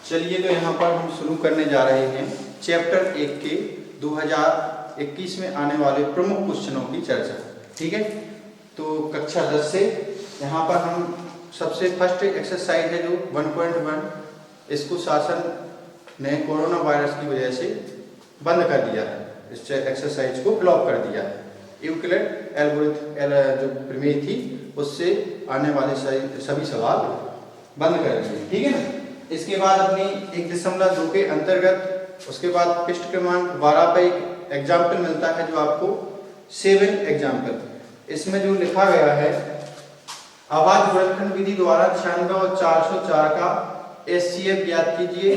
चलिए तो यहाँ पर हम शुरू करने जा रहे हैं चैप्टर 1 के 2021 में आने वाले प्रमुख क्वेश्चनों की चर्चा। ठीक है, तो कक्षा 10 से यहाँ पर हम सबसे फर्स्ट एक्सरसाइज है जो 1.1, इसको शासन ने कोरोना वायरस की वजह से बंद कर दिया है, इस एक्सरसाइज को ब्लॉक कर दिया है। यूक्लिड एल्गोरिथम जो प्रमेय थी उससे आने वाले सभी सवाल बंद कर दिए। ठीक है ना। इसके बाद अपनी 1.2 के अंतर्गत उसके बाद पृष्ठ क्रमांक 12 पर एक एग्जाम्पल मिलता है जो आपको 7 एग्जाम्पल, इसमें जो लिखा गया है आवाज गुणनखंड विधि द्वारा 96 और 404 का एचसीएफ ज्ञात कीजिए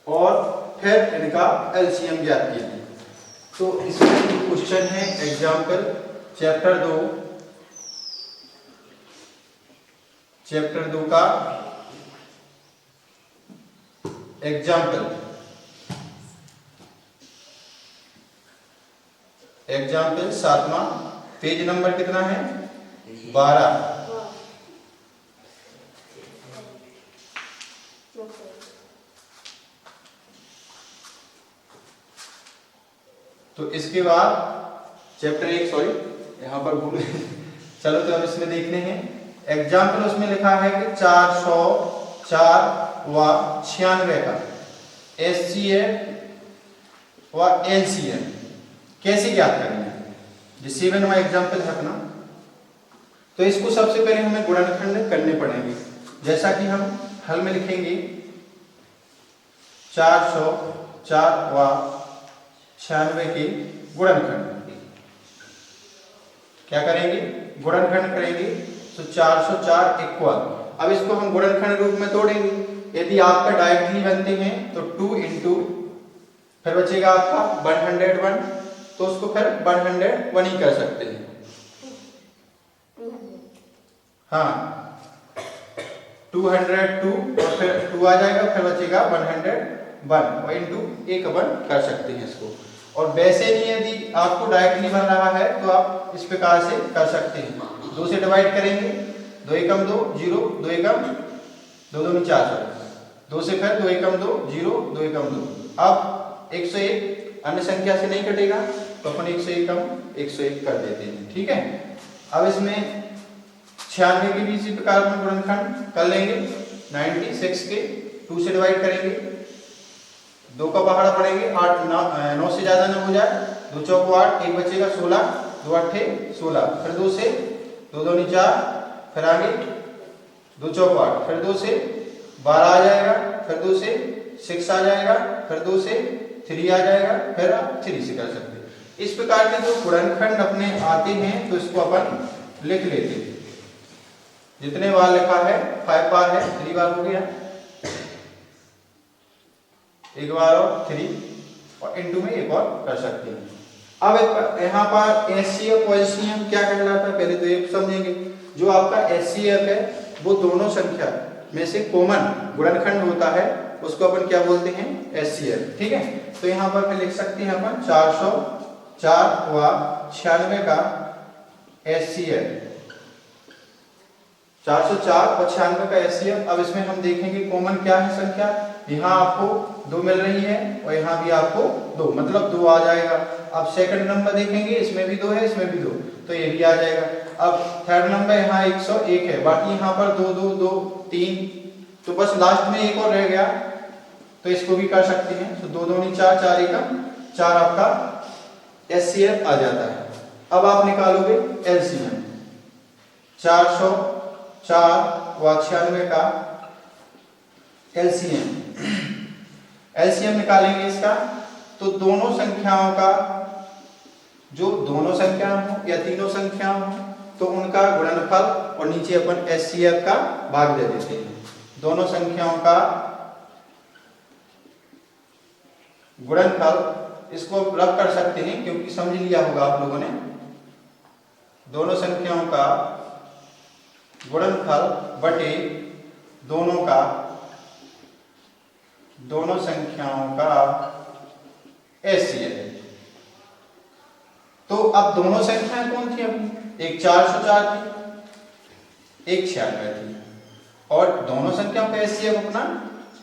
और फिर इनका एलसीएम ज्ञात कीजिए। तो इसमें क्वेश्चन है एग्जाम्पल चैप्टर 2 का एग्जाम्पल 7वां, पेज नंबर कितना है 12। तो इसके बाद चैप्टर 1 सॉरी यहाँ पर भूल चलो तो अब इसमें देखने हैं एग्जाम्पल। उसमें लिखा है कि 404 व 96 का एचसीएफ व एलसीएम कैसे ज्ञात करेंगे। जो 7वां एग्जाम्पल है अपना, तो इसको सबसे पहले हमें गुणनखंड करने पड़ेंगे। जैसा कि हम हल में लिखेंगे 404 व 96 के गुणनखंड क्या करेंगे, गुणनखंड करेंगे। तो 404 इक्वल, अब इसको हम गुणनखंड रूप में तोड़ेंगे। यदि आपका डायरेक्टली बनते हैं तो 2 इंटू फिर बचेगा आपका 101, तो उसको फिर 101 ही कर सकते हैं। हाँ 202 और फिर 2 आ जाएगा, फिर बचेगा 101 और इंटू 1 कर सकते हैं इसको। और वैसे ही यदि आपको डायरेक्टली बन रहा है तो आप इस प्रकार से कर सकते हैं। 2 से डिवाइड करेंगे, 2 एकम 2 0, 2 एकम 2 2 4, 2 से फिर 2 एकम 2 0, 2 एकम 2। अब 101 अन्य संख्या से नहीं कटेगा तो अपन 101 कर देते हैं। ठीक है, अब इसमें 96 के भी इसी प्रकार में गुणनखंड कर लेंगे। 96 के 2 से डिवाइड करेंगे, 2 का पहाड़ा पड़ेंगे, 8 9 से ज्यादा न हो जाए, 2 चौको 8, 1 बचेगा 16, 2 8 16, फिर 2 से 2 2 4, फिर आगे 2 चौको 8, फिर 2 से 12 आ जाएगा, फिर 2 से 6 आ जाएगा, फिर 2 से 3 आ जाएगा, फिर आप 3 से कर सकते हैं। इस प्रकार के जो गुणनखंड अपने आते हैं तो इसको अपन लिख लेते हैं। जितने बार लिखा है 5 बार है, 3 बार हो गया, 1 बार और 3 और इंटू में 1 और कर सकते हैं। अब यहाँ पर एचसीएफ और एलसीएम क्या कहलाता है पहले तो ये समझेंगे। जो आपका एचसीएफ है वो दोनों संख्या में से कॉमन गुणनखंड होता है, उसको अपन क्या बोलते हैं, एचसीएफ। ठीक है, तो यहाँ पर फिर लिख सकते हैं अपन 404 व 96 का एचसीएफ, 404 और 96 का एचसीएफ। अब इसमें हम देखेंगे कॉमन क्या है संख्या, यहाँ आपको 2 मिल रही है और यहाँ भी आपको 2, मतलब 2 आ जाएगा। अब सेकंड नंबर देखेंगे, इसमें भी 2 है, इसमें भी 2, तो ये भी आ जाएगा। अब थर्ड नंबर यहाँ 101 है, बाकी यहाँ पर 2 2 2 3, तो बस लास्ट में 1 और रह गया, तो इसको भी कर सकते हैं। तो 2 2 4 4 एकम 4 आपका एचसीएफ आ जाता है। अब आप निकालोगे एलसीएम, 404 व 96 का एलसीएम निकालेंगे इसका। तो दोनों संख्याओं का, जो दोनों संख्याएं हो या तीनों संख्याएं हो, तो उनका गुणनफल और नीचे अपन एचसीएफ का भाग दे देते हैं। दोनों संख्याओं का गुणनफल, इसको रब कर सकते हैं क्योंकि समझ लिया होगा आप लोगों ने। दोनों संख्याओं का गुणनफल बटे दोनों संख्याओं का एचसीएफ। तो अब दोनों संख्याएं कौन थी अपनी, एक 404 थी, एक 96 थी, और दोनों संख्याओं का एचसीएफ अपना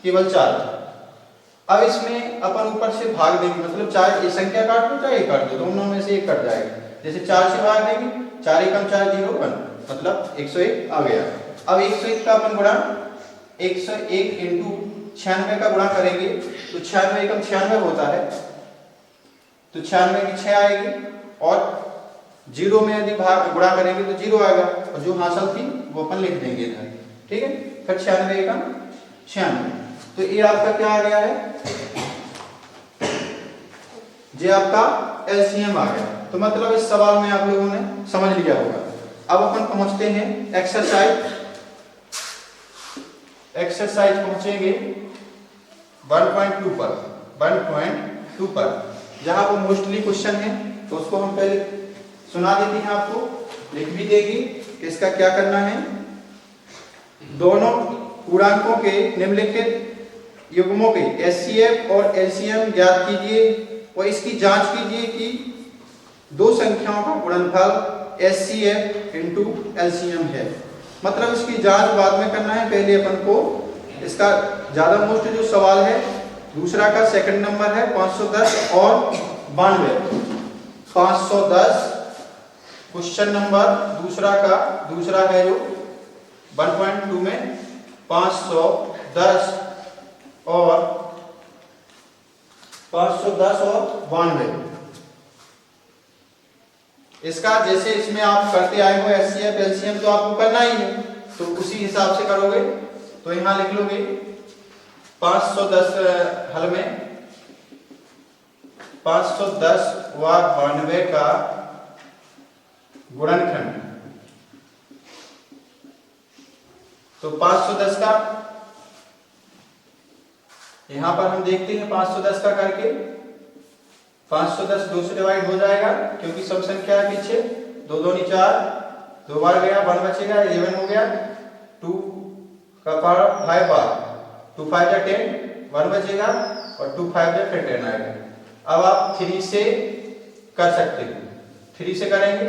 केवल 4 था। अब इसमें अपन ऊपर से भाग देंगे, मतलब चाहे ये संख्या काट दो चाहे काट दो, दोनों में से एक कट जाएगा। जैसे 4 से भाग देंगे, 4 एकम 4 0 1, मतलब 101 आ गया। अब 101 का अपन गुणा 101 इंटू 96 का गुणा करेंगे तो 96 एकम 96 होता है, तो 96 की 6 आएगी, और 0 में यदि भाग गुणा करेंगे तो 0 आएगा, और जो हासिल थी वो अपन लिख देंगे इधर। ठीक है, फिर 96 एकम 96, तो ये आपका क्या आ गया है, ये आपका एलसीएम आ गया। तो मतलब इस सवाल में आप लोगों ने समझ लिया होगा। अब अपन पहुंचते हैं एक्सरसाइज पहुंचेंगे 1.2 पर, 1.2 पर, जहां वो मोस्टली क्वेश्चन है, तो उसको हम पहले सुना देते हैं, आपको लिख भी देगी कि इसका क्या करना है। दोनों पूर्णांकों के निम्नलिखित युग्मों के एचसीएफ और एलसीएम ज्ञात कीजिए और इसकी जांच कीजिए कि दो संख्याओं का गुणनफल एचसीएफ इंटू एलसीएम है। मतलब इसकी जांच बाद में करना है, पहले अपन को इसका ज्यादा मोस्ट जो सवाल है, दूसरा का सेकंड नंबर है 510 और 92। 510 क्वेश्चन नंबर दूसरा है जो 1.2 में 510 और 92। इसका जैसे इसमें आप करते आए हो एचसीएफ एलसीएम, तो आपको करना ही है, तो उसी हिसाब से करोगे। तो यहां लिख लोगे 510 हल में 510 व 92 का गुणनखंड। तो 510 का यहां पर हम देखते हैं 510 का करके 510 2 से डिवाइड हो जाएगा, क्योंकि सब संख्या है पीछे, 2 2 4, 2 बार गया 1 बचेगा, 11 हो गया, 2 का पावर 5 बार, 2 5 जा 10, 1 बचेगा, और 2 5 जा फिर 10 आएगा। अब आप 3 से कर सकते हैं, 3 से करेंगे,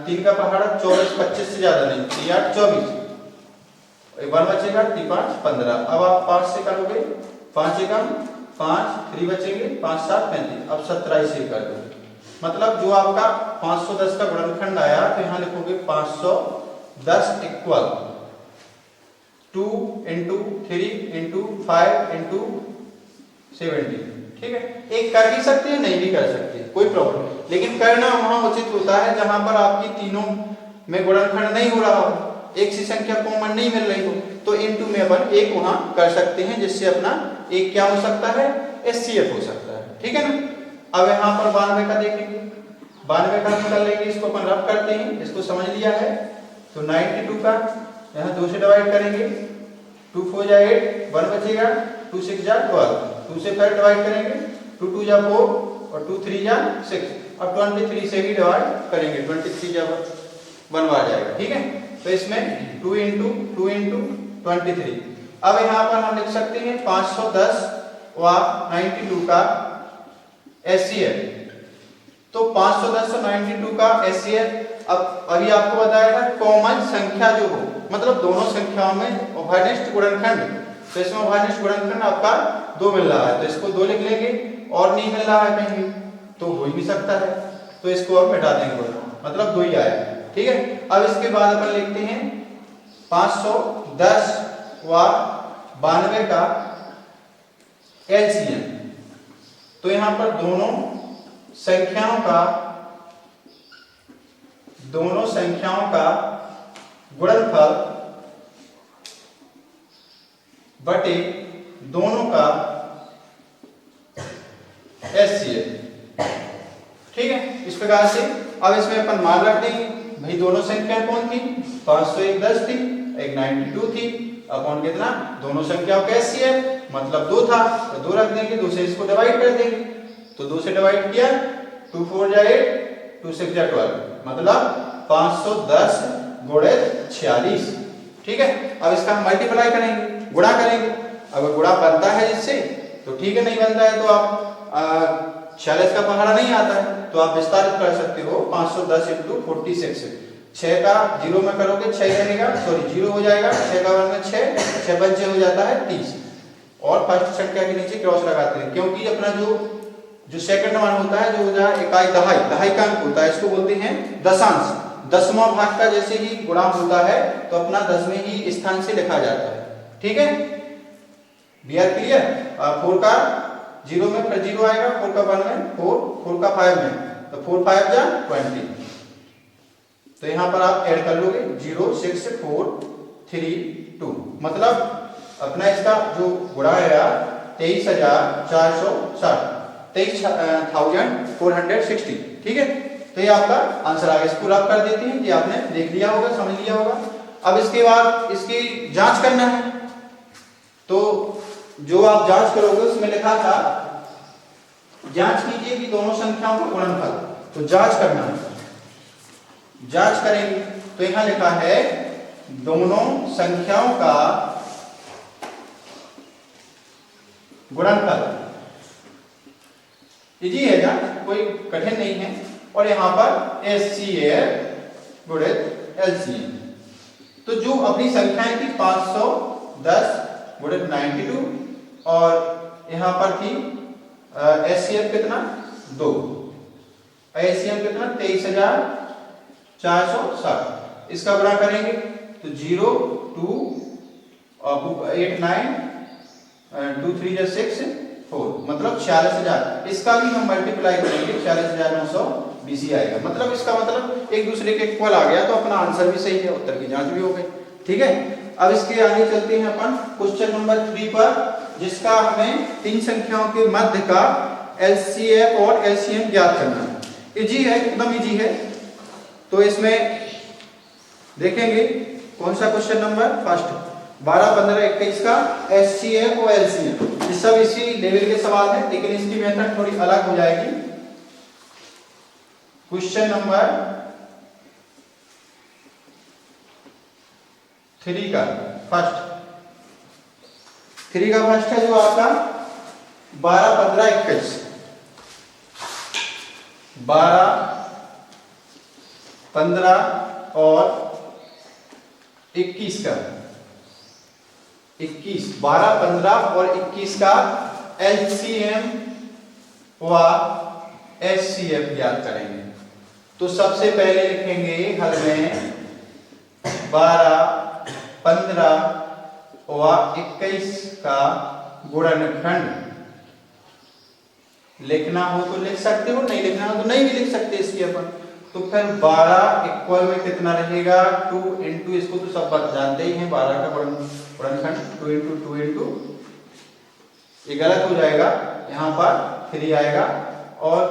3 का पहाड़ा 24, 25 से ज्यादा नहीं, 3 8 24, 1 बचेगा, 3 5 15। अब आप 5 से करोगे, 5 एकम 5, 3 बचेंगे, 5 7 35, अब 17 से कर दो। मतलब जो आपका 510 का गुणनखंड आया, तो यहाँ लिखोगे 510 इक्वल 2 इंटू 3 इंटू 5 इंटू 70। ठीक है, एक कर भी सकते हैं, नहीं भी कर सकते, कोई प्रॉब्लम, लेकिन करना वहां उचित होता है जहां पर आपकी तीनों में गुणनखंड नहीं हो रहा हो, एक सी संख्या कॉमन नहीं मिल रही हो, तो इनटू में अपन एक वहां कर सकते हैं, जिससे अपना एक क्या हो सकता है, एचसीएफ हो सकता है। ठीक है ना। अब यहाँ पर 92 का देखेंगे, 92 का निकाल लेंगे, इसको अपन रब करते हैं, इसको समझ लिया है। तो 92 का यहाँ 2 से डिवाइड करेंगे, 2 4 जा 8, 1 बचेगा, 2 6 जा 12, 2 से फिर डिवाइड करेंगे, 2 2 जा 4 और 2 3 जा 6। अब 23 से भी डिवाइड करेंगे, 23 जा 1 बार जाएगा। ठीक है, तो इसमें 2 इंटू 23। अब यहाँ पर हम लिख सकते हैं 510 व 92 का एचसीएफ। तो 510 और 92 का एचसीएफ, अब अभी आपको बताया था कॉमन संख्या जो हो, मतलब दोनों संख्याओं में उभयनिष्ठ गुणनखंड, तो इसमें उभयनिष्ठ गुणनखंड आपका 2 मिल रहा है, तो इसको 2 लिख लेंगे, और नहीं मिल रहा है कहीं तो हो ही भी सकता है, तो इसको अब मिटा देंगे, मतलब 2 ही आया। ठीक है, अब इसके बाद अपन लिखते हैं 510 व 92 का एलसीएम। तो यहां पर दोनों संख्याओं का गुणनफल बटे दोनों का एचसीएफ। ठीक है, इस प्रकार से अब इसमें अपन मान रख देंगे, भाई दोनों संख्याएं कौन थी, 501 10 थी, एक 92 थी, अपॉन कितना, दोनों संख्याओं का एचसीएफ, मतलब 2 था, तो 2 रख देंगे, 2 से इसको डिवाइड कर देंगे, तो 2 से डिवाइड किया, 2 4 जा 8, 2 6 जा 12, मतलब 510 गुणित 46। ठीक है, अब इसका हम मल्टीप्लाई करेंगे, गुणा करेंगे, अगर गुणा बनता है जिससे तो ठीक है, नहीं बनता है तो आप 46 का पहाड़ा नहीं आता है, तो आप विस्तारित कर सकते हो 510 इंटू 46, 6 का 0 में करोगे 6 रहेगा, सॉरी 0 हो जाएगा, 6 का 1 में 6, 6 पंचे हो जाता है 30। और फर्स्ट संख्या के नीचे क्रॉस लगाते हैं, क्योंकि अपना जो सेकंड वन होता है, जो होता है इकाई दहाई, दहाई का अंक होता है, इसको बोलते हैं दशांश। 10वां भाग का जैसे ही गुणा होता है तो अपना 10वें ही स्थान से लिखा जाता है। ठीक है, वी आर क्लियर। 4 का 0 में फिर 0 आएगा, 4 का 1 में 4, 4 का 5 में, तो 4 5 जा 20। तो यहां पर आप ऐड कर लोगे 0 6 4 3 2, मतलब अपना इसका जो गुणा आया 23,460, 23,460। ठीक है, तो ये आपका आंसर आ गया। इसको रब कर देते हैं, ये आपने देख लिया होगा, समझ लिया होगा। अब इसके बाद इसकी जांच करना है, तो जो आप जांच करोगे उसमें लिखा था जांच कीजिए कि दोनों संख्याओं का गुणनफल, तो जांच करना है, जांच करेंगे। तो यहां लिखा है दोनों संख्याओं का गुणनफल। इजी है ना, कोई कठिन नहीं है। और यहां पर HCF गुणित LCM, तो जो अपनी संख्याएं थी 510 गुणित 92, और यहां पर थी HCF कितना 2, LCM कितना 23,460। इसका गुणा करेंगे तो 0 2 8 9 2 3 जा 6 4, मतलब 46,000। इसका भी हम मल्टीप्लाई करेंगे 46,920 आएगा, मतलब इसका मतलब एक दूसरे के इक्वल आ गया, तो अपना आंसर भी सही है, उत्तर की जांच भी हो गई। ठीक है, अब इसके आगे चलते हैं अपन क्वेश्चन नंबर 3 पर, जिसका हमें तीन संख्याओं के मध्य का LCF और LCM ज्ञात करना है। इजी है, एकदम इजी है। तो इसमें देखेंगे कौन सा क्वेश्चन नंबर फर्स्ट 12 15 21 का HCF और LCM, ये सब इसी लेवल के सवाल है, लेकिन इसकी मेथड थोड़ी अलग हो जाएगी। क्वेश्चन नंबर 3 का फर्स्ट है जो आपका 12 15 21, 12 15 और 21 का 21 12 15 और 21 का LCM व HCF ज्ञात करेंगे। तो सबसे पहले लिखेंगे हल में 12 15 व 21 का गुणनखंड। लिखना हो तो लिख सकते हो, नहीं लिखना हो तो नहीं भी लिख सकते इसकी अपन। तो फिर 12 इक्वल में कितना रहेगा 2 इंटू, इसको तो सब बात जानते ही हैं, 12 का गुणनखंड 2 इंटू 2 इंटू, ये गलत हो जाएगा, यहाँ पर 3 आएगा। और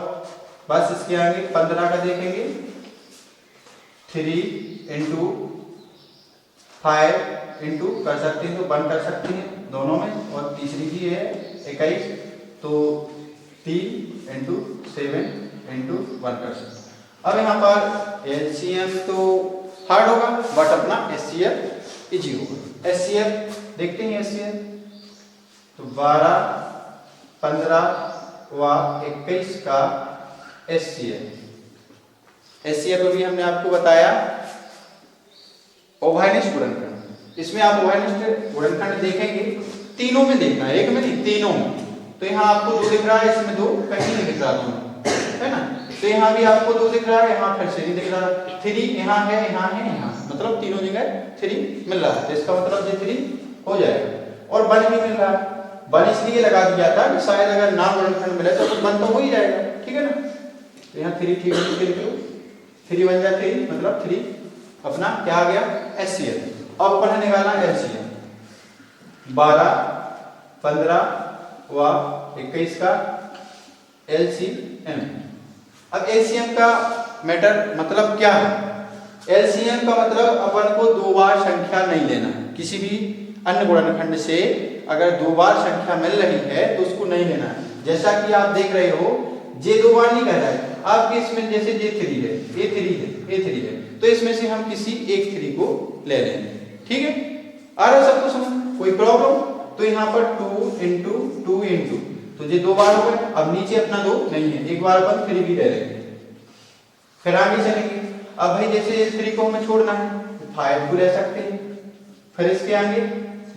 बस इसके आगे 15 का देखेंगे 3 इंटू 5 इंटू कर सकते हैं, तो 1 कर सकते हैं दोनों में, और तीसरी भी है 21, तो 3 इंटू 7 इंटू 1 कर सकते हैं। अब यहाँ पर LCM तो हार्ड होगा, बट अपना HCF इजी होगा। HCF देखते हैं, HCF तो 12 15 व 21 का HCF अभी हमने आपको बताया उभयनिष्ठ गुणनखंड। इसमें आप उभयनिष्ठ गुणनखंड देखेंगे, तीनों में देखना है, एक में नहीं तीनों में। तो यहाँ आपको 2 दिख रहा है, इसमें 2 कहीं नहीं दिख रहा दोनों, है ना। तो यहाँ भी आपको 2 दिख रहा है, यहाँ फिर से नहीं दिख रहा, 3 यहाँ है, यहाँ है, यहाँ, मतलब तीनों जगह 3 मिल रहा है, तो इसका मतलब ये 3 हो जाएगा। और 1 भी मिल रहा है, 1 इसलिए लगा दिया था कि शायद अगर ना गुणनखंड मिले तो 1 तो हो ही जाएगा, ठीक है ना। तो यहाँ 3 ठीक है, 3 बन जाए 3, मतलब 3 अपना क्या आ गया HCF। अब अपन निकालना LCM 12 15 व 21 का LCM। अब LCM का मैटर मतलब क्या है? LCM का मतलब अपन को 2 बार संख्या नहीं लेना, किसी भी अन्य गुणनखंड से अगर 2 बार संख्या मिल रही है तो उसको नहीं लेना है। जैसा कि आप देख रहे हो, J 2 बार नहीं कह रहा है, आपके इसमें जैसे J3 है, A3 है, तो इसमें से हम किसी एक 3 को ले लेंगे, ठीक है। आ रहा सबको समझ, कोई प्रॉब्लम? तो यहाँ पर 2 इंटू 2 इंटू, तो ये 2 बार हो गए। अब नीचे अपना 2 नहीं है, एक बार अपन 3 भी ले लेंगे, फिर आगे चलेंगे। अब भाई जैसे 3 को हमें छोड़ना है, 5 को ले सकते हैं, फिर इसके आगे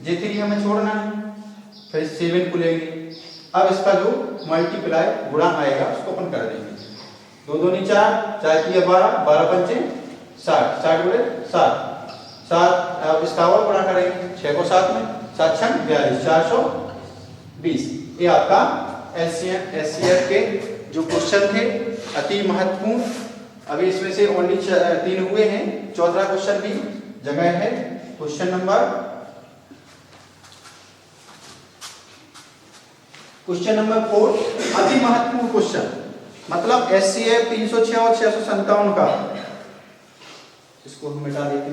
J3 हमें छोड़ना है, फिर 7 को लेंगे। अब इसका जो मल्टीप्लाई गुणा आएगा उसको अपन कर देंगे। 2 दूनी 4, 4 की 12, 12 पंचे 60, 60 गुणे 7, 7। अब इसका और गुणा करेंगे, 6 को 7 में, 7 छंग 42, 420। ये आपका एससीएफ के जो क्वेश्चन थे अति महत्वपूर्ण। अभी इसमें से ओनली 3 हुए हैं, चौथा क्वेश्चन भी जगह है। क्वेश्चन नंबर 4, अति महत्वपूर्ण क्वेश्चन, मतलब एससीएफ 306 और 657 का। इसको हम मिटा देते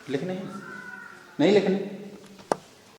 लिखने नहीं लिखने